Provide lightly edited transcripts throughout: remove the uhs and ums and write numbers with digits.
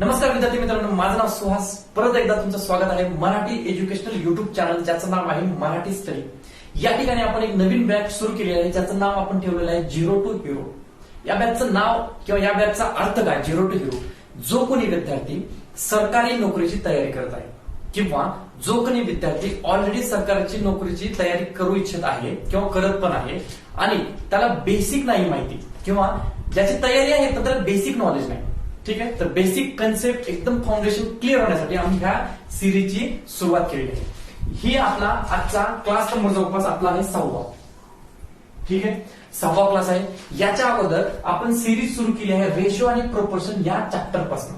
नमस्कार विद्यार्थी मित्रांनो, माझं नाव सुहास. परत एकदा तुमचं स्वागत आहे मराठी एज्युकेशनल युट्यूब चॅनल ज्याचं नाव आहे मराठी स्टडी. या ठिकाणी आपण एक नवीन बॅच सुरू केली आहे ज्याचं नाव आपण ठेवलेलं आहे झिरो टू हिरो. या बॅचचं नाव किंवा या बॅचचा अर्थ काय? Zero to hero. जो कोणी विद्यार्थी सरकारी नोकरीची तयारी करत आहे किंवा जो कोणी विद्यार्थी ऑलरेडी सरकारची नोकरीची तयारी करू इच्छित आहे किंवा करत पण आहे आणि त्याला बेसिक नाही माहिती किंवा ज्याची तयारी आहे तर त्याला बेसिक नॉलेज नाही, ठीक आहे, तर बेसिक कन्सेप्ट एकदम फाउंडेशन क्लिअर होण्यासाठी आम्ही ह्या सिरीजची सुरुवात केलेली आहे. ही आपला आजचा क्लास नंबर जवळपास आपला आहे 6वा, ठीक आहे, 6वा क्लास आहे. याच्या अगोदर आपण सिरीज सुरू केली आहे रेशो आणि प्रोपोर्शन या चॅप्टर पासून.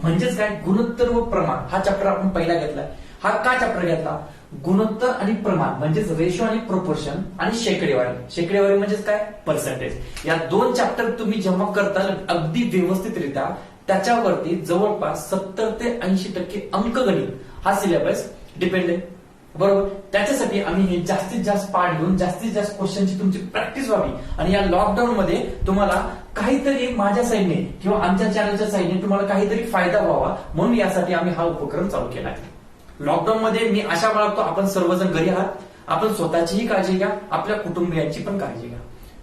म्हणजेच काय? गुणोत्तर व प्रमाण हा चॅप्टर आपण पहिला घेतलाय. हा का चॅप्टर घेतला? गुणोत्तर आणि प्रमाण म्हणजेच रेशो आणि प्रोपोर्शन आणि शेकडेवारी. शेकडेवारी म्हणजेच काय? पर्सेंटेज. या दोन चॅप्टर तुम्ही जेव्हा करताल अगदी व्यवस्थितरित्या त्याच्यावरती जवळपास 70 ते 80% अंकगणित हा सिलेबस डिपेंड आहे, बरोबर. त्याच्यासाठी आम्ही हे जास्तीत जास्त पाठ घेऊन जास्तीत जास्त क्वेश्चनची तुमची प्रॅक्टिस व्हावी आणि या लॉकडाऊन मध्ये तुम्हाला काहीतरी माझ्या साईडने किंवा आमच्या चॅनलच्या साईडने तुम्हाला काहीतरी फायदा व्हावा म्हणून यासाठी आम्ही हा उपक्रम चालू केला आहे. लॉकडाऊन मध्ये मी आशा बाळगतो आपण सर्वजण घरी आहात, आपण स्वतःचीही काळजी घ्या, आपल्या कुटुंबियांची पण काळजी घ्या,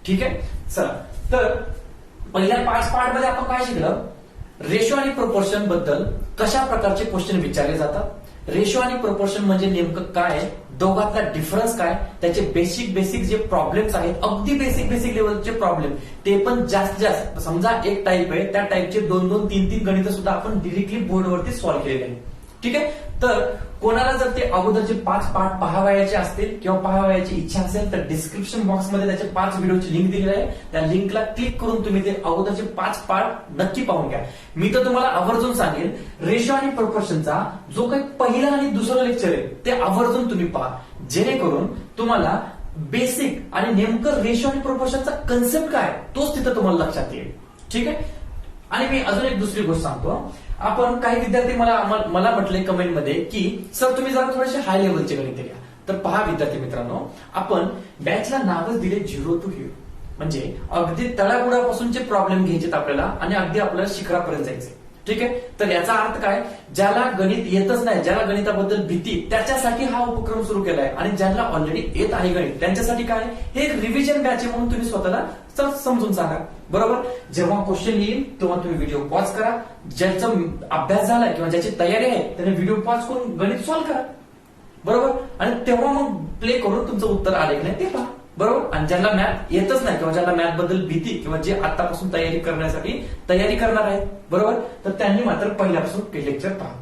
ठीक आहे. चला, तर पहिल्या 5 पार्ट मध्ये आपण काय शिकलं? रेशो आणि प्रोपोर्शन बद्दल कशा प्रकारचे क्वेश्चन विचारले जातात, रेशो आणि प्रोपोर्शन म्हणजे नेमकं काय, दोघातला डिफरन्स काय, त्याचे बेसिक जे प्रॉब्लेम्स आहेत, अगदी बेसिक लेवलचे प्रॉब्लेम ते पण जास्त समजा एक टाईप आहे त्या टाईपचे 2-2, 3-3 गणित सुद्धा आपण डिरेक्टली बोर्डवरती सॉल्व्ह केलेले आहे, ठीक आहे. तर कोणाला जर ते अगोदरचे 5 पार्ट पाहावयाचे असतील किंवा पाहावयाची इच्छा असेल तर डिस्क्रिप्शन बॉक्समध्ये त्याचे 5 व्हिडिओची लिंक दिलेली आहे. त्या लिंकला क्लिक करून तुम्ही ते अगोदरचे 5 पार्ट नक्की पाहून घ्या. मी तर तुम्हाला आवर्जून सांगेन रेशो आणि प्रोपोर्शनचा जो काही पहिला आणि दुसरं लेक्चर आहे ते आवर्जून तुम्ही पहा, जेणेकरून तुम्हाला बेसिक आणि नेमकं रेशो आणि प्रोपोर्शनचा कन्सेप्ट काय तोच तिथं तुम्हाला लक्षात येईल, ठीक आहे. आणि मी अजून एक दुसरी गोष्ट सांगतो. आपण काही विद्यार्थी मला म्हटले कमेंटमध्ये की सर तुम्ही जरा थोडेसे हाय लेवलचे गणित घ्या. तर पहा विद्यार्थी मित्रांनो, आपण बॅचला नावच दिले झिरो टू हिरो. म्हणजे अगदी तळागुडापासूनचे प्रॉब्लेम घ्यायचे आपल्याला आणि अगदी आपल्याला शिखरापर्यंत जायचे, ठीक आहे. तर याचा अर्थ काय? ज्याला गणित येतच नाही, ज्याला गणिताबद्दल भीती, त्याच्यासाठी हा उपक्रम सुरू केलाय आणि ज्यांना ऑलरेडी येत आहे गणित त्यांच्यासाठी काय? हे एक रिव्हिजन बॅच आहे म्हणून तुम्ही स्वतःला समजून सांगा, बरोबर. जेव्हा क्वेश्चन येईल तेव्हा तुम्ही व्हिडिओ पॉज करा. ज्याचा अभ्यास झालाय किंवा ज्याची तयारी आहे त्याने व्हिडिओ पॉज करून गणित सॉल्व्ह करा, बरोबर. आणि तेव्हा मग प्ले करून तुमचं उत्तर आले की नाही ते पहा, बरोबर. आणि ज्यांना मॅथ येतच नाही किंवा ज्यांना मॅथ बद्दल भीती किंवा जे आतापासून तयारी करणार आहेत, बरोबर, तर त्यांनी मात्र पहिल्यापासून लेक्चर पहा.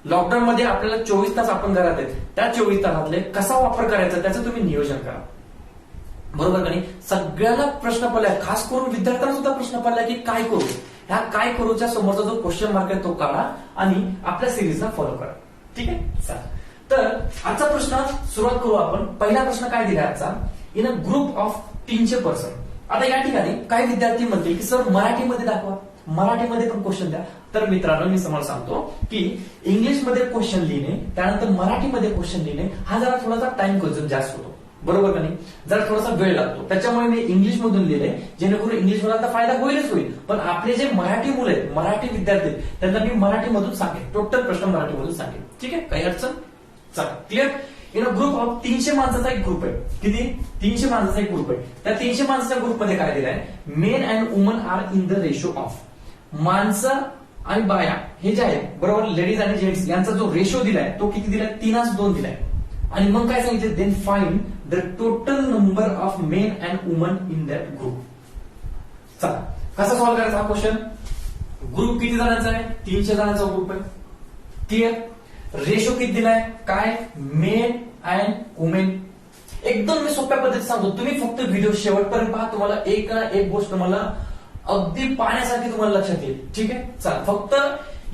लॉकडाऊन मध्ये आपल्याला 24 तास आपण घरात आहेत, त्या 24 तासातले कसा वापर करायचा त्याचं तुम्ही नियोजन करा, बरोबर का नाही. सगळ्याला प्रश्न पडलाय, खास करून विद्यार्थ्यांना सुद्धा प्रश्न पडलाय की काय करू. ह्या काय करूच्या समोरचा जो क्वेश्चन मार्क आहे तो काढा आणि आपल्या सिरीजला फॉलो करा, ठीक आहे. चला, तर आजचा प्रश्न सुरुवात करू आपण. पहिला प्रश्न काय दिला आजचा? In a group of 300 person. आता या ठिकाणी काही विद्यार्थी म्हणतील की सर मराठीमध्ये दाखवा, मराठीमध्ये पण क्वेश्चन द्या. तर मित्रांनो मी तुम्हाला सांगतो की इंग्लिशमध्ये क्वेश्चन लिहिणे त्यानंतर मराठीमध्ये क्वेश्चन लिहिणे हा जरा थोडासा टाइम कन्झ्युम जास्त होतो, बरोबर का नाही. जरा थोडासा वेळ लागतो, त्याच्यामुळे मी इंग्लिश मधून लिहिले जेणेकरून इंग्लिश मुलांचा फायदा होईलच होईल. पण आपले जे मराठी मुलं आहेत, मराठी विद्यार्थी त्यांना मी मराठीमधून सांगेन, टोटल प्रश्न मराठीमधून सांगेन, ठीक आहे. काही अडचण? चला, clear. In a group of 300 माणसाचा एक ग्रुप आहे. किती? 300 माणसाचा एक ग्रुप आहे. त्या 300 माणसाच्या ग्रुपमध्ये काय दिलाय? Main and woman are in the ratio of. माणसं आणि बाया हे जे आहेत, बरोबर, लेडीज आणि जेंट्स यांचा जो रेशो दिलाय तो किती दिलाय? 3:2 दिलाय. आणि मग काय सांगितलं? Then find the total number of men and women in that group. चला, कसा सॉल्व्ह करायचा हा क्वेश्चन? ग्रुप किती जणांचा आहे? 300 जणांचा ग्रुप आहे, क्लिअर. रेशो किती दिलाय? काय? Men and women. एकदम मी सोप्या पद्धतीत सांगतो, तुम्ही फक्त व्हिडिओ शेवटपर्यंत पहा. तुम्हाला एक ना एक गोष्ट मला अगदी पाहण्यासाठी तुम्हाला लक्षात येईल, ठीक आहे. चला, फक्त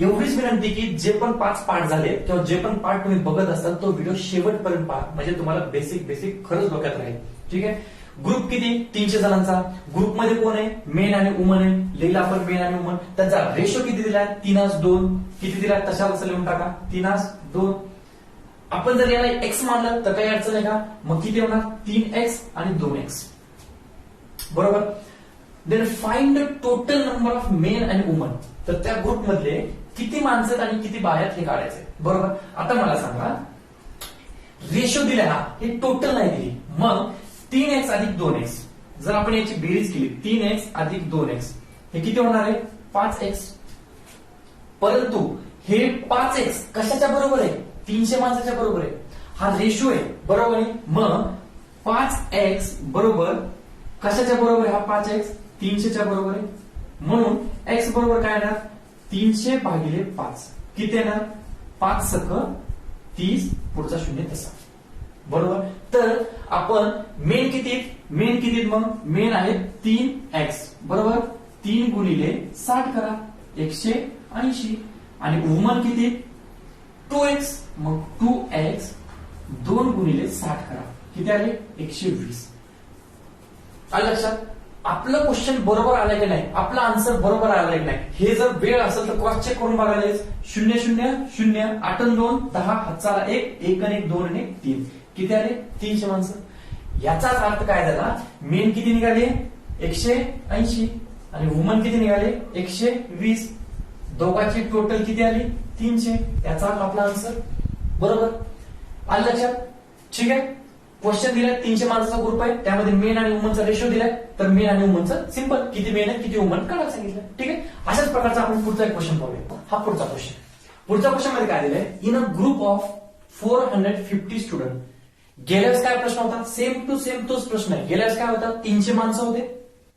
एवढीच विनंती की जे पण 5 पार्ट झाले किंवा जे पण पार्ट तुम्ही बघत असाल तो व्हिडिओ शेवटपर्यंत पहा, म्हणजे तुम्हाला बेसिक खरंच डोक्यात राहील, ठीक आहे. ग्रुप किती? 300 जणांचा. ग्रुपमध्ये कोण आहे? मेन आणि वुमन आहे. लिहिला आपण मेन आणि वुमन. त्याचा रेशो किती दिलाय? 3:2. किती दिलाय तशा कसं लिहून टाका, 3:2. आपण जर याला एक्स मानलं तर काही अडचण आहे का? मग किती होणार? 3x आणि 2x, बरोबर. Then find the total number of men and women. तर त्या ग्रुपमधले किती माणसं आहेत आणि किती बाया आहेत हे काढायचंय. बरोबर. आता मला सांगा, रेशो दिलाय हा, हे टोटल नाही दिली, मग 3x अधिक 2x जर आपण याची बेरीज केली, 3x अधिक 2x हे किती होणार आहे? 5x. परंतु हे 5x कशाच्या बरोबर आहे? 300 माणसाच्या बरोबर आहे. हा रेशो आहे, बरोबर आहे. मग 5x बरोबर कशाच्या बरोबर आहे? हा 5x 300च्या बरोबर आहे. म्हणून x बरोबर काय येणार? 300 भागिले 5 किती येणार? 5 सक 30, पुढचा शून्य तसा. बरोबर. तर आपण मेन किती मग मेन आहे 3x बरोबर. 3 गुणिले 60 करा 180 आणि वुमन किती? 2x, मग 2x 2 गुणिले 60 करा किती आले? 120. आलं लक्षात? आपलं क्वेश्चन बरोबर आलं की नाही, आपला आन्सर बरोबर आला की नाही हे जर वेळ असेल तर क्रॉस चेक करून बघायला. 0 0 0 8 आणि 2 10 हातचाला 1 1 आणि 1 2 आणि 1 3 किती आले? 300 माणसं. याचाच अर्थ काय झाला? मेन किती निघाले? 180 आणि वुमन किती निघाले? 120. दोघांची टोटल किती आली? 300. याचा अर्थ आपला आन्सर बरोबर. आलं लक्षात? ठीक आहे. क्वेश्चन दिलाय 300 माणसाचा ग्रुप आहे, त्यामध्ये मेन आणि वुमनचा रेशो दिलाय, तर मेन आणि वुमनचं सिंपल किती मेन आहे किती वुमन काढायला सांगितलं. ठीक आहे. अशाच प्रकारचा आपण पुढचा एक क्वेश्चन पाहूया. हा पुढचा क्वेश्चन मध्ये काय दिलंय? In a group of 450 student. गेल्या वेळेस काय प्रश्न होता? सेम टू सेम तोच प्रश्न आहे. गेल्या वेळेस काय होता? 300 माणसं होते,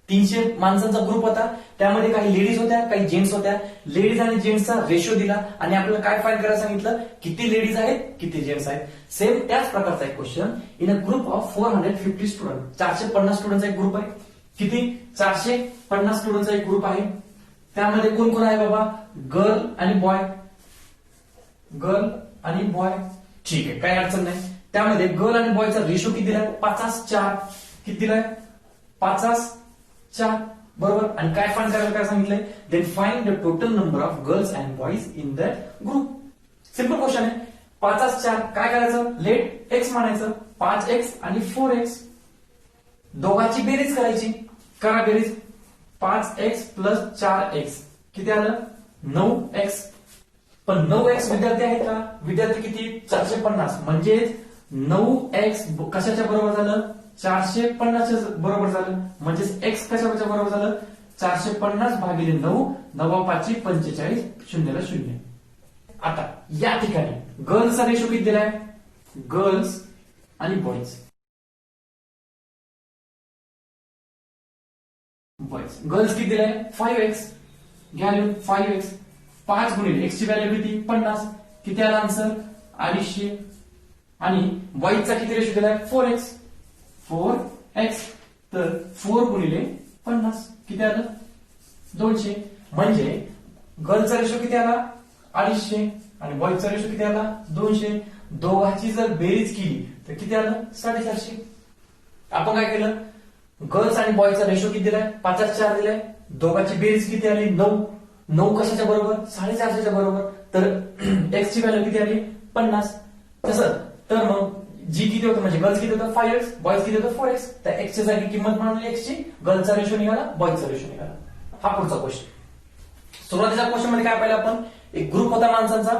300 माणसांचा ग्रुप होता, त्यामध्ये काही लेडीज होत्या काही जेंट्स होत्या. लेडीज आणि जेंट्सचा रेशो दिला आणि आपल्याला काय फाइंड करायला सांगितलं? किती लेडीज आहेत किती जेंट्स आहेत. सेम त्याच प्रकारचा एक question. In a group of 450 student. 450 स्टुडंटचा एक ग्रुप आहे. किती? 450 स्टुडंटचा एक ग्रुप आहे. त्यामध्ये कोण कोण आहे बाबा? गर्ल आणि बॉय. गर्ल आणि बॉय. ठीक आहे, काही अडचण नाही. त्यामध्ये गर्ल आणि बॉयचा रेशो किती दिलाय? 5:4. किती दिलाय? 5:4 बरोबर. आणि काय फाइंड करायला काय सांगितलंय? Then find the total number of girls and boys in that group. Simple question आहे. 5:4 काय करायचं? लेट x म्हणायचं. 5x आणि 4x दोघांची बेरीज करायची. करा बेरीज. 5x प्लस 4x किती आलं? 9x. पण 9x विद्यार्थी आहेत का? विद्यार्थी किती? 450. म्हणजेच 9x कशाच्या बरोबर झालं? 450च्या बरोबर झालं. म्हणजेच x कशाच्या बरोबर झालं? 450 भागिले 9 9 45 शून्याला शून्य. आता या ठिकाणी गर्ल्सचा रेशो किती दिलाय? गर्ल्स आणि बॉईज. गर्ल्स किती दिलाय? 5x. घ्या लिहून 5x. 5 गुणिले x ची व्हॅल्यू किती? 50. किती आला आन्सर? 250. आणि बॉईजचा किती रेशो दिलाय? 4x. 4x. तर 4 गुणिले 50 किती आलं? 200. म्हणजे गर्लचा रेशो किती आला? 250 आणि बॉईजचा रेशो किती आला? 200. दोघांची जर बेरीज केली तर किती आलं? 450. आपण काय केलं? गर्ल्स आणि बॉयचा रेशो किती दिलाय? 5:4 दिलाय. दोघांची बेरीज किती आली? 9. 9 कशाच्या बरोबर? 450च्या बरोबर. तर x ची व्हॅल्यू किती आली? 50. तसं तर मग जी किती होतं म्हणजे गर्ल्स किती होतं? 5x. बॉयज किती होतं? 4x. त्या x ची जागी किंमत म्हणून x ची, गर्ल्सचा रेशो निघाला, बॉयजचा रेशो निघाला. हा पुढचा क्वेश्चन. सुरुवातीच्या क्वेश्चन मध्ये काय पाहिलं आपण? एक ग्रुप होता माणसांचा,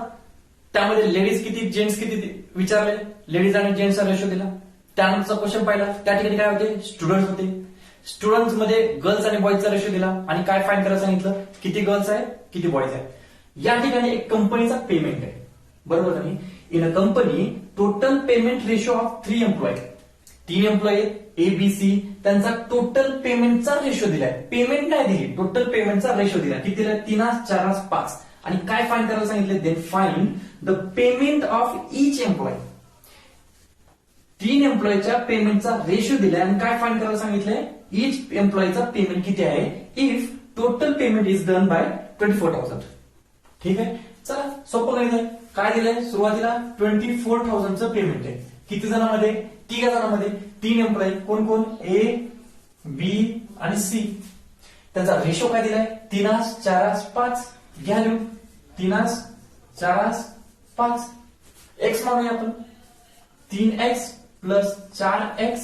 त्यामध्ये लेडीज किती जेंट्स किती विचारले, लेडीज आणि जेंट्सचा रेशो दिला. त्यानंतरचा क्वेश्चन पाहिला, त्या ठिकाणी काय होते? स्टुडंट होते. स्टुडंट्स मध्ये गर्ल्स आणि बॉयजचा रेशो दिला आणि काय फाइंड करायला सांगितलं? किती गर्ल्स आहेत किती बॉयज आहेत. या ठिकाणी एक कंपनीचा पेमेंट आहे, बरोबर नाही? In a company total payment ratio of 3 employ. 3 employ A B C, त्यांचा टोटल पेमेंटचा रेशो दिलाय. पेमेंट नाही दिली, टोटल पेमेंटचा रेशो दिला. किती दिलाय? 3:4:5. आणि काय फाइंड करायला सांगितलं? Then find the payment of each employ. 3 एम्प्लॉयच्या पेमेंटचा रेशो दिलाय आणि काय फाइंड करायला सांगितलंय? ईच एम्प्लॉयचा पेमेंट किती आहे if total payment is done by 24,000. ठीक आहे, चला सोपं गणित आहे. काय दिलंय? सुरुवातीला 24,000चं पेमेंट आहे. किती जणांमध्ये? 3 जणांमध्ये. 3 एम्प्लॉय कोण कोण? ए बी आणि सी. त्याचा रेशो काय दिलाय? 3:4:5. घ्या लिहून 3:4:5. एक्स मानूया आपण. 3x plus 4x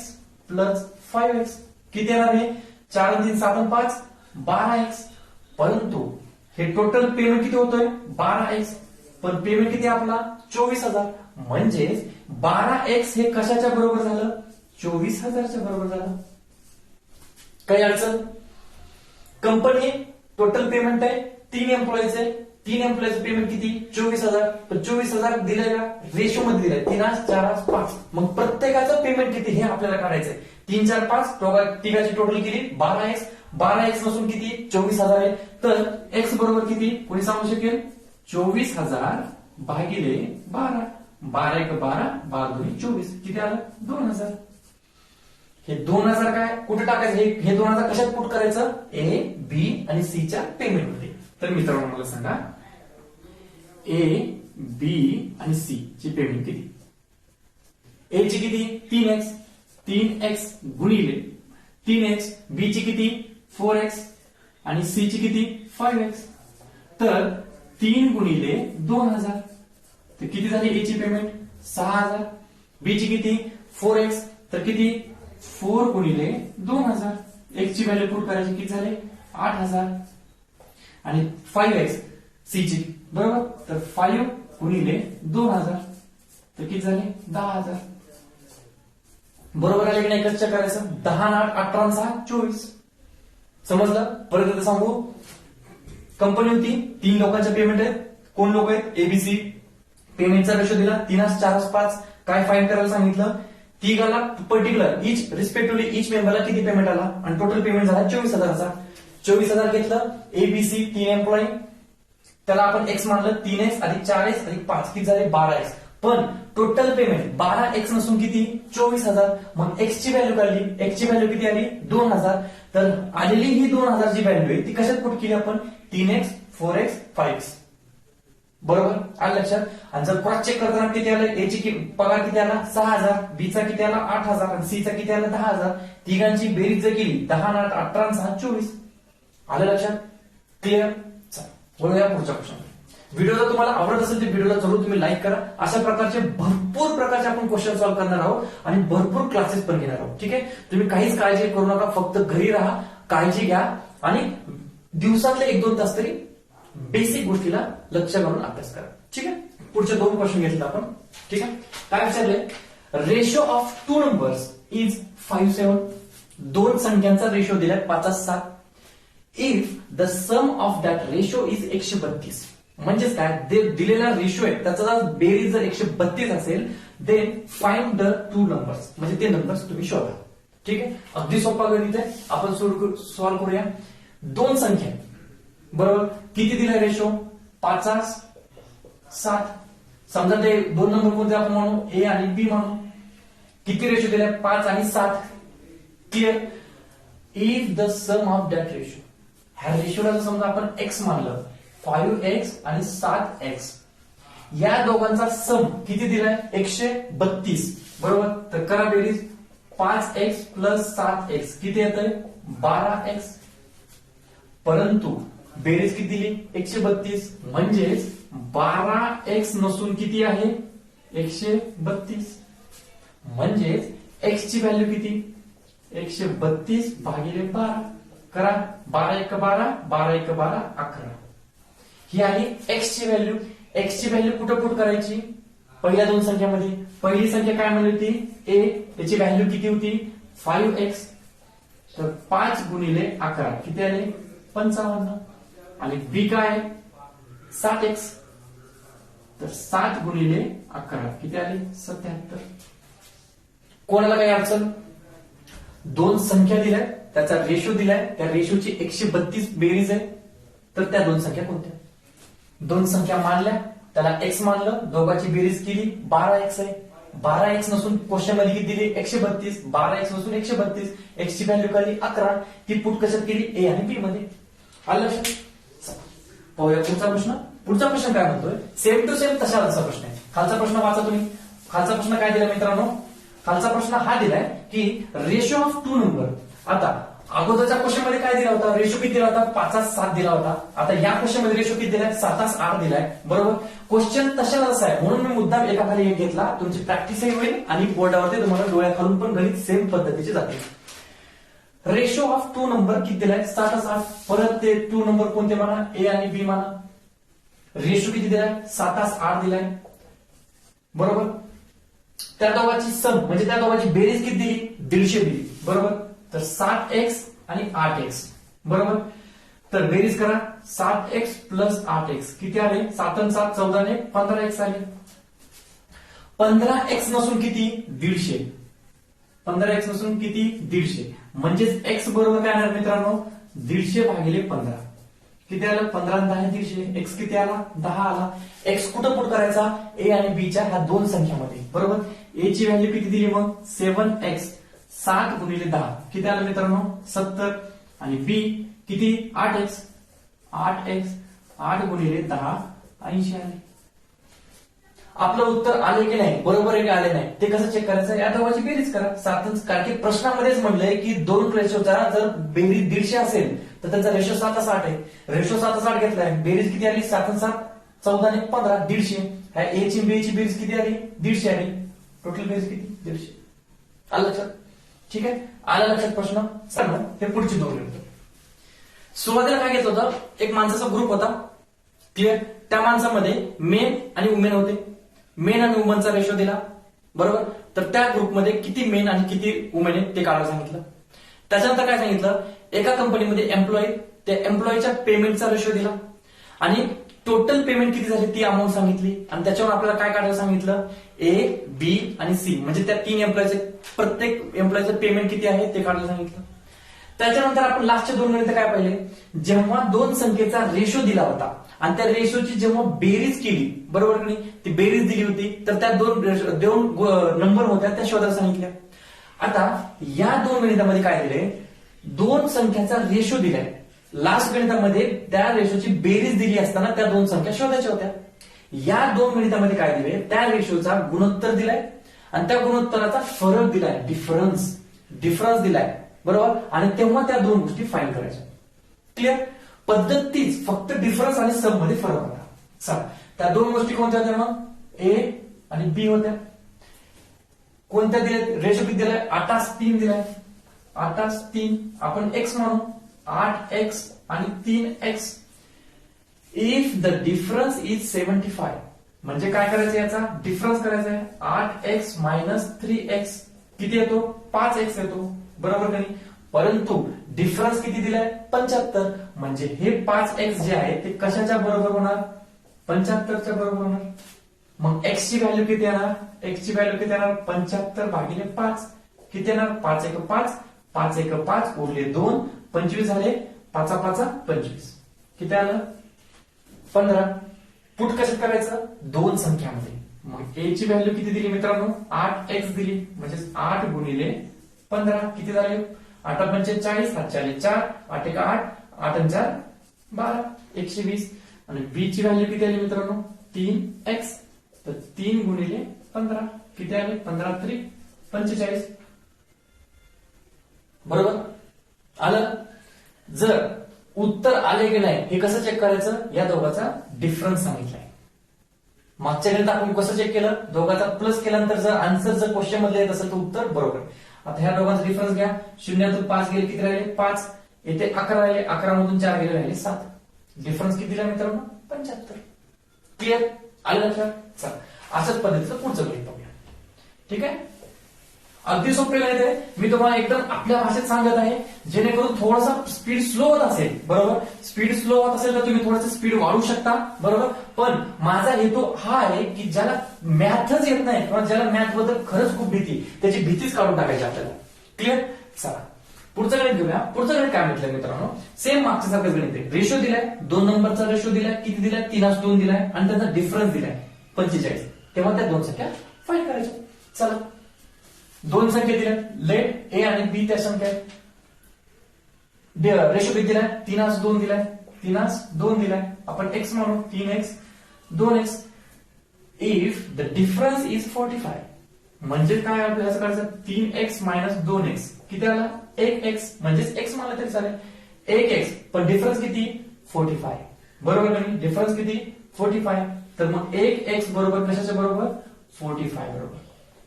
plus 5x किती येणार आहे? 4 आणि 3 7 आणि 5 12x. परंतु हे टोटल पेमेंट किती होतोय 12x, पण पेमेंट किती आपला 24,000, म्हणजेच 12x हे कशाच्या बरोबर झालं 24,000च्या बरोबर झालं. काही अडचण? कंपनी टोटल पेमेंट आहे 3 एम्प्लॉईज आहे, 3 एम्प्लॉईज पेमेंट किती 24,000, पण 24,000 दिलंय का रेशो मध्ये दिलंय 3, 4, 5. मग प्रत्येकाचं पेमेंट किती हे आपल्याला काढायचंय. 3, 4, 5 तिघाची टोटल किती 12x, 12x नसून किती 24,000 आहे. तर x बरोबर किती कोणी सांगू शकेल 24,000 भागिले 12, 12 1 12, 12 2 24, किती आलं 2,000. हे 2,000 काय कुठे टाकायचं, हे 2,000 कशात पुट करायचं ए बी आणि सी च्या पेमेंट मध्ये. तर मित्रांनो मला सांगा ए बी आणि सी ची पेमेंट किती. ए ची किती 3x, 3x गुणिले 3x, बी ची किती 4x आणि सी ची किती 5x. तर 3 गुणिले 2,000, तर किती झाली ए ची पेमेंट 6,000, बी ची किती 4x, तर किती 4 गुणिले 2,000, x ची व्हॅल्यू पुट करायची किती झाले 8,000, आणि 5x सी ची बरोबर, तर 5 गुणिले 2,000, तर किती झाले 10,000. बरोबर आले की नाही कसं करायचं 10 8 18 6 24. समजलं? परत एकदा सांगू. कंपनी होती 3 लोकांच्या पेमेंट आहेत. कोण लोक आहेत एबीसी. पेमेंटचा रेशो दिला 3, 4, 5. काय फाईंड करायला सांगितलं तिघाला पर्टिक्युलर इच रिस्पेक्टिव्हली इच मेंबरला किती पेमेंट आला, आणि टोटल पेमेंट झाला 24,000चा. 24,000 घेतलं एबीसी 3 एम्प्लॉई, त्याला आपण एक्स मानलं 3x अधिक 4x अधिक 5 किती झाले 12x. पण टोटल पेमेंट 12x नसून किती 24,000. मग x ची व्हॅल्यू काढली, x ची व्हॅल्यू किती आली 2,000. तर आलेली ही 2,000 ची व्हॅल्यू आहे ती कशात पुट केली आपण 3x 4x 5x. बरोबर आलं लक्षात. आणि जर क्रॉस चेक करताना किती आलं ए ची पगार किती आला 6,000, बी चा किती आला 8,000 आणि सी चा किती आला 10,000. तिघांची बेरीज जर केली 10 8 18 6 24. आलं लक्षात. क्लिअर. बोलूया पुढच्या क्वेश्चन. व्हिडिओ जर तुम्हाला आवडत असेल तर व्हिडिओला जरूर तुम्ही लाईक करा. अशा प्रकारचे भरपूर प्रकारचे आपण क्वेश्चन सॉल्व्ह करणार आहोत आणि भरपूर क्लासेस पण घेणार आहोत. ठीक आहे. तुम्ही काहीच काळजी करू नका, फक्त घरी राहा, काळजी घ्या आणि दिवसातले 1-2 तास तरी बेसिक गोष्टीला लक्ष घालून अभ्यास करा. ठीक आहे. पुढचे 2 क्वेश्चन घेतले आपण. ठीक आहे. काय विचारले रेशो ऑफ 2 नंबर्स इज 5-7. 2 संख्यांचा रेशो दिलाय 5-7. If the sum of that ratio is 132. म्हणजेच काय दिलेला रेशो आहे त्याचा बेरीज जर 132 असेल देन फाइंड द 2 नंबर्स. म्हणजे ते नंबर्स तुम्ही शोधा. ठीक आहे. अगदी सोपा गणित आहे. आपण सॉल्व्ह करूया. 2 संख्या बरोबर किती दिलाय रेशो 5-7. समजा ते 2 नंबर कोणते आपण म्हणू ए आणि बी म्हणू. किती रेशो दिलाय 5 आणि 7. Clear. If the sum of that ratio, ह्या रेशोला समजा आपण एक्स मानलं 5x आणि 7x, या दोघांचा सम किती दिलाय 132. बरोबर. तर करा बेरीज 5x प्लस 7x किती येतंय 12x. परंतु बेरीज किती दिली 132, म्हणजेच 12x नसून किती आहे 132. म्हणजेच x ची व्हॅल्यू किती 132 भागिले 12. करा 12 1 12, 12 1 12 11. ही आली x ची व्हॅल्यू. x ची व्हॅल्यू कुठं पुट करायची पहिल्या 2 संख्यामध्ये. पहिली संख्या काय म्हणली होती a, त्याची व्हॅल्यू किती होती 5x. तर 5 गुणिले 11 किती आले 55. आणि b काय 7x. तर 7 गुणिले 11 किती आले 77. कोणाला काही अडचण 2 संख्या दिल्या त्याचा रेशो दिलाय, त्या रेशोची 132 बेरीज आहे. तर त्या 2 संख्या कोणत्या. 2 संख्या मानल्या, त्याला x मानलं, दोघांची बेरीज केली 12x आहे. 12x नसून क्वेश्चन मध्ये किती दिली 132. 12x नसून 132. x ची व्हॅल्यू काढली 11. ती पुट कशात केली a आणि b मध्ये. आलं लक्षात. पाहूया पुढचा प्रश्न. पुढचा प्रश्न काय म्हणतोय सेम टू सेम तसा प्रश्न आहे. खालचा प्रश्न वाचा तुम्ही. खालचा प्रश्न काय दिला मित्रांनो. खालचा प्रश्न हा दिलाय की रेशो ऑफ 2 नंबर. आता अगोदरच्या क्वेश्चन मध्ये काय दिला होता रेशो किती दिला होता 5-7 दिला होता. आता या क्वेश्चन मध्ये रेशो किती दिलाय 7-8 दिलाय. बरोबर. क्वेश्चन तशाला तसा आहे म्हणून मी मुद्दाम एकाखाली एक घेतला. तुमची प्रॅक्टिसही होईल आणि बोर्डावरती तुम्हाला डोळ्याखालून पण गणित सेम पद्धतीचे जाते. रेशो ऑफ टू नंबर किती दिलाय 7:8. परत ते टू नंबर कोणते म्हणा, ए आणि बी म्हणा. रेशो किती दिलाय 7:8 दिलाय. बरोबर. त्या दोघांची सम म्हणजे त्या दोघांची बेरीज किती दिली 150 दिली. बरोबर. तर 7x आणि 8x. बरोबर. तर बेरीज करा 7x प्लस 8x किती आले 7 आणि 7 14 ने 15x आले. 15x नसून किती 150. 15x नसून किती 150 म्हणजेच x बरोबर काय येणार मित्रांनो 150 भागिले 15. किती आलं 15 आणि 10 150. x किती आला 10 आला. x कुठं पुट करायचा a आणि b च्या ह्या दोन संख्यामध्ये. बरोबर. a ची व्हॅल्यू किती दिली मग 7x 60 गुणिले 10 किती आलं मित्रांनो 70. आणि b किती 8x 8 गुणिले 10 80 आले. आपलं उत्तर आले की नाही बरोबर आहे की आले नाही ते कसं चेक करायचं या दोघांची बेरीज करा. कारण की प्रश्नामध्येच म्हणलंय की दोन रेशोचा जर बेरीज 150 असेल तर त्यांचा रेशो 7:8 आहे. रेशो 7:8 घेतलाय. बेरीज किती आली 7 आणि 7 14 आणि 15 150. ह्या ए ची बी ची बेरीज किती आली 150 आली. टोटल बेरीज किती 150. आलं लक्षात. ठीक आहे. आलं लक्षात प्रश्न. चला हे पुढची दोन घेतो. सुरुवातीला काय घेतलं होतं एक माणसाचा ग्रुप होता. क्लिअर. त्या माणसामध्ये मेन आणि वुमेन होते. मेन आणि वुमनचा रेशो दिला. बरोबर. तर त्या ग्रुपमध्ये किती मेन आणि किती वुमेन आहे ते काढायला सांगितलं. त्याच्यानंतर काय सांगितलं एका कंपनीमध्ये एम्प्लॉई त्या एम्प्लॉईच्या पेमेंटचा रेशो दिला आणि टोटल पेमेंट किती झाली ती अमाऊंट सांगितली आणि त्याच्यावर आपल्याला काय काढायला सांगितलं ए बी आणि सी म्हणजे त्या तीन एम्प्लॉईचे प्रत्येक एम्प्लॉईचं पेमेंट किती आहे ते काढायला सांगितलं. त्याच्यानंतर आपण लास्टचे दोन गणित काय पाहिले जेव्हा दोन संख्येचा रेशो दिला होता आणि त्या रेशोची जेव्हा बेरीज केली बरोबर नाही ती बेरीज दिली होती तर त्या दोन नंबर होत्या त्या शोधायला सांगितल्या. आता या दोन गणितामध्ये काय दिले दोन संख्याचा रेशो दिलाय. लास्ट गणितामध्ये त्या रेशोची बेरीज दिली असताना त्या दोन संख्या शोधायच्या होत्या. या दोन गणितामध्ये काय दिले त्या रेशोचा गुणोत्तर दिलाय आणि त्या गुणोत्तराचा फरक दिलाय डिफरन्स दिलाय. बरोबर. आणि तेव्हा त्या दोन गोष्टी फाईंड करायच्या. क्लिअर. पद्धत तीच फक्त डिफरन्स आणि सब मध्ये फरक होता. चला त्या दोन गोष्टी कोणत्या होत्या मग ए आणि बी होत्या. कोणत्या दिल्या रेशो किती दिलाय 8:3 दिलाय. 8:3 आपण एक्स म्हणू 8x आणि 3x. If the difference is 75 म्हणजे काय करायचं याचा डिफरन्स करायचा आहे 8x मायनस 3x किती येतो 5x येतो. बरोबर नाही. परंतु डिफरन्स किती दिलाय 75 म्हणजे हे 5x जे आहे ते कशाच्या बरोबर होणार 75च्या बरोबर होणार. मग x ची व्हॅल्यू किती येणार x ची व्हॅल्यू किती येणार 75 भागिले 5 किती येणार 5 1 5 5 1 5 उरले 2 25 झाले 5 5 25 किती आलं 15. पुट कसं करायचं दोन संख्यामध्ये. मग a ची व्हॅल्यू किती दिली मित्रांनो 8x दिली म्हणजे 8 गुणिले 15 किती झाले 8 45 हातचे आले 4 8 1 8 8 आणि 4 12 120. आणि b ची व्हॅल्यू किती आली मित्रांनो 3x तर 3 गुणिले 15 किती आले 15 3 45. बरोबर आलं. जर उत्तर आले की नाही हे कसं चेक करायचं या दोघांचा डिफरन्स सांगितलाय. मागच्या गणित आपण कसं चेक केलं दोघांचा प्लस केल्यानंतर जर आन्सर जर क्वेश्चन मध्ये येत असेल तर उत्तर बरोबर. आता ह्या दोघांचा डिफरन्स घ्या 0 5 गेले किती राहिले 5 येथे 11 राहिले 11 मधून 4 गेले राहिले 7. डिफरन्स किती दिला मित्रांनो 75. क्लिअर आलं लक्षात. चला अशाच पद्धतीचं पुढचं गणित पाहूया. ठीक आहे. अगदी सोपे गणित आहे. मी तुम्हाला एकदम आपल्या भाषेत सांगत आहे जेणेकरून थोडासा स्पीड स्लो होत असेल. बरोबर. स्पीड स्लो होत असेल तर तुम्ही थोडंसं स्पीड वाढवू शकता. बरोबर. पण माझा हेतू हा आहे की ज्याला मॅथच येत नाही किंवा ज्याला मॅथ बद्दल खरंच खूप भीती त्याची भीतीच काढून टाकायची आपल्याला. क्लिअर. चला पुढचं गणित घेऊया. पुढचं गणित काय म्हटलं मित्रांनो सेम मागच्या सारखं गणित आहे. रेशो दिलाय दोन नंबरचा रेशो दिलाय किती दिलाय 3:2 दिलाय आणि त्याचा डिफरन्स दिलाय 45. तेव्हा त्या दोन संख्या फाईंड करायच्या. चला दोन संख्या दिल्या लेट ए आणि बी त्या संख्या रेशो किती दिलाय 3:2 दिलाय 3:2 दिलाय आपण x म्हणू 3x 2x. If the difference is 45 म्हणजे काय आपल्याला असं करायचं 3x मायनस 2x किती आला 1x म्हणजेच x मला तरी चालेल 1x पण डिफरन्स किती 45. बरोबर नाही. डिफरन्स किती 45 तर मग 1x बरोबर कशाच्या बरोबर 45 बरोबर.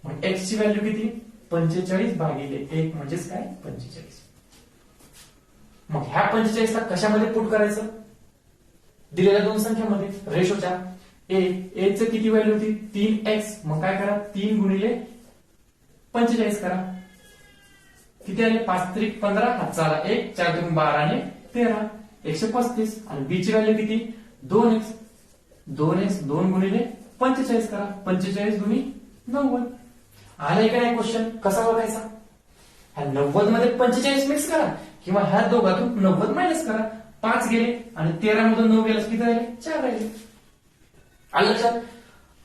मग x ची व्हॅल्यू किती 45 भागिले 1 म्हणजेच काय 45. मग ह्या 45 ला कशामध्ये पुट करायचं? दिलेल्या दोन संख्यामध्ये रेशोच्या. ए च किती व्हॅल्यू होती? 3x. मग काय करा? 3 गुणिले 45 करा. किती आले? 5 त्रिक 15, हातचा आला 1, 4 दुनी 12 आणि 13, 135. आणि बी ची व्हॅल्यू किती? 2x. 2 गुणिले 45 करा. 45 दुनी 90. आलाय का नाही क्वेश्चन? कसा बघायचा? ह्या 90 मध्ये 45 मिक्स करा किंवा ह्या दोघातून 90 मायनस करा. 5 गेले आणि 13 मधून 9 गेलं, किती राहिले? 4 राहिले. आलं लक्षात?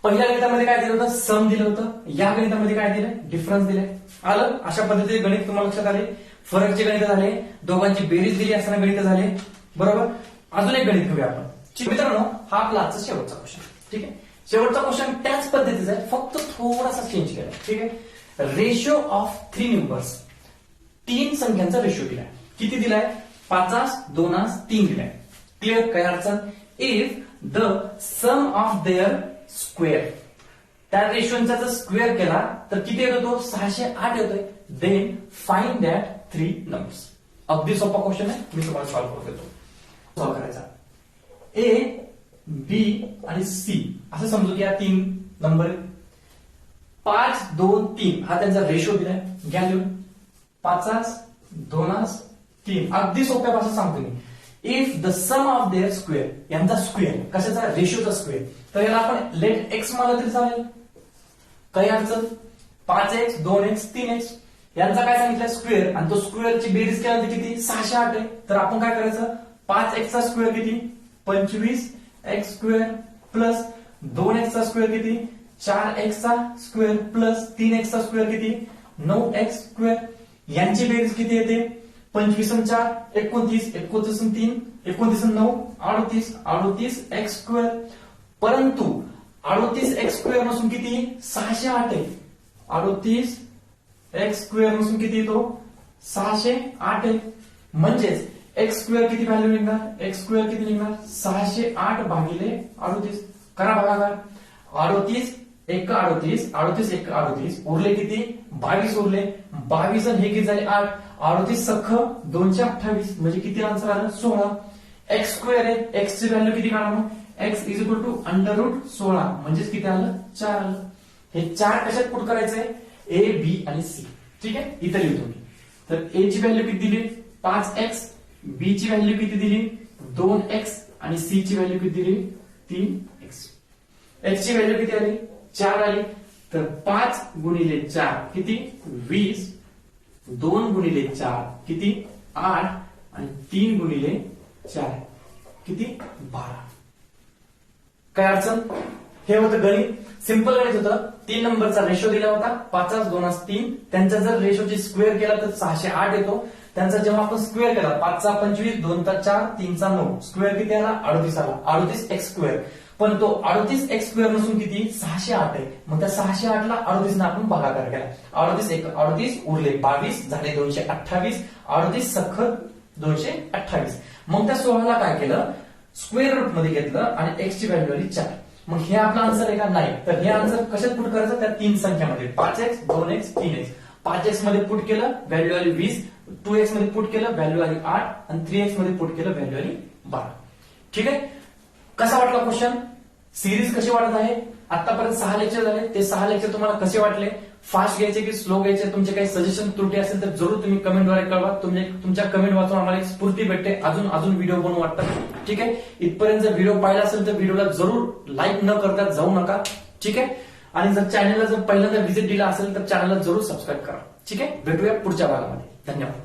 पहिल्या गणितामध्ये काय दिलं होतं? सम दिलं होतं. या गणितामध्ये काय दिलं? डिफरन्स दिले. आलं? अशा पद्धतीचे गणित तुम्हाला लक्षात आले. फरकचे गणित झाले, दोघांची बेरीज दिली असताना गणित झाले. बरोबर. अजून एक गणित घेऊया आपण. मित्रांनो, हा आपला आजचा शेवटचा क्वेश्चन. ठीक आहे. शेवटचा क्वेश्चन त्याच पद्धतीचा आहे, फक्त थोडासा चेंज केला. ठीक आहे. Ratio of 3 numbers. 3 संख्यांचा रेशो दिलाय. किती दिलाय? 50, 2, 3 दिलाय. क्लिअर? काय अडचण? If the sum of their square, त्या रेशोचा जर स्क्वेअर केला तर किती येतो? तो 608 येतोय. Then find that 3 numbers. अगदी सोपा क्वेश्चन आहे, मी तुम्हाला सॉल्व्ह करून देतो. सॉल्व्ह करायचा. ए, बी आणि सी असं समजू की या 3 नंबर 5, 2, 3 हा त्यांचा रेशो दिलाय. घ्या लिहून. 50, 2, 3. अगदी सोप्या भाषेत सांगतो मी. If the sum of their square, यांचा स्क्वेअर कशाचा? रेशोचा स्क्वेअर. तर याला आपण लेट एक्स मानलं तरी चालेल, काही अडचण. 5x, 2x, 3x यांचा काय सांगितलं? स्क्वेअर. आणि तो स्क्वेअरची बेरीज केल्यानंतर किती? 608 आहे. तर आपण काय करायचं? 5x चा स्क्वेअर किती? 25x स्क्वेअर प्लस 2x चा स्क्वेअर किती? 4x चा स्क्वेअर प्लस 3x चा स्क्वेअर किती? 9x square. यांची बेरीज किती येते? 25 आणि 4 29, 29 आणि 3 29 आणि 9 38, 38x स्क्वेअर. परंतु 38x स्क्वेअर नसून किती? 608 आहे. 38x स्क्वेअर नसून किती येतो? 608 आहे. म्हणजेच एक्स स्क्वेअर किती व्हॅल्यू निघणार? एक्स स्क्वेअर किती निघणार? 608 भागिले 38. करा भागाकार. 38 1 38, 38 1 38, उरले किती? 22 उरले. 22 आणि हे किती झाले? 8. 38 सख्ख 228 म्हणजे किती आन्सर आलं? 16. एक्स स्क्वेअर आहे, एक्स ची व्हॅल्यू किती काढा मग? एक्स इज इक्वल टू √16 म्हणजेच किती आलं? 4 आलं. हे 4 कशात पुट करायचंय? ए, बी आणि सी. ठीक आहे. इथं लिहितो मी. तर ए ची व्हॅल्यू किती दिली? 5x. बी ची व्हॅल्यू किती दिली? 2x. आणि सी ची व्हॅल्यू किती दिली? 3x. एक्स ची व्हॅल्यू किती आली? 4 आली. तर 5 गुणिले 4 किती? 20. 2 गुणिले 4 किती? 8. आणि 3 गुणिले 4 किती? 12. काय अडचण? हे होतं गणित. सिंपल गणित होतं. 3 नंबरचा रेशो दिला होता. 5, 2, 3. त्यांचा जर रेशोची स्क्वेअर केला तर 608 येतो. त्यांचा जेव्हा आपण स्क्वेअर केला 5 चा 25, 2 चा 4, 3 चा 9, स्क्वेअर किती आला? 38 आला. 38x square. पण तो 38x स्क्वेअर नसून किती? 608 आहे. मग त्या 608 ला 38 ना आपण भागाकार केला. 38 1 38 उरले 22 झाले 228. 38 सख्ख 228. मग त्या 16 ला काय केलं? स्क्वेअर रूट मध्ये घेतलं आणि एक्स ची व्हॅल्यू आली 4. मग हे आपला आन्सर आहे का? नाही. तर हे आन्सर कशात पुट करायचं? त्या 3 संख्यामध्ये 5x, 2x, 3x. 5x मध्ये पुट केलं, व्हॅल्यू आली 20. 2x मध्ये पुट केलं, व्हॅल्यू आली 8. आणि 3x मध्ये पुट केलं, व्हॅल्यू आली 12. ठीक आहे. कसा वाटला क्वेश्चन? सिरीज कशी वाटत आहे? आतापर्यंत 6 लेक्चर झाले. ते 6 लेक्चर तुम्हाला कसे वाटले? फास्ट घ्यायचे की स्लो घ्यायचे? तुमचे काही सजेशन त्रुटी असेल तर जरूर तुम्ही कमेंटद्वारे कळवा. तुमच्या कमेंट वाचून आम्हाला एक स्फूर्ती भेटते, अजून व्हिडिओ बनवू वाटतात. ठीक आहे. इथपर्यंत जर व्हिडिओ पाहिला असेल तर व्हिडिओला जरूर लाईक न करता जाऊ नका. ठीक आहे. आणि जर चॅनलला जर पहिल्यांदा व्हिजिट दिला असेल तर चॅनलला जरूर सबस्क्राईब करा. ठीक आहे. भेटूया पुढच्या भागामध्ये. धन्यवाद.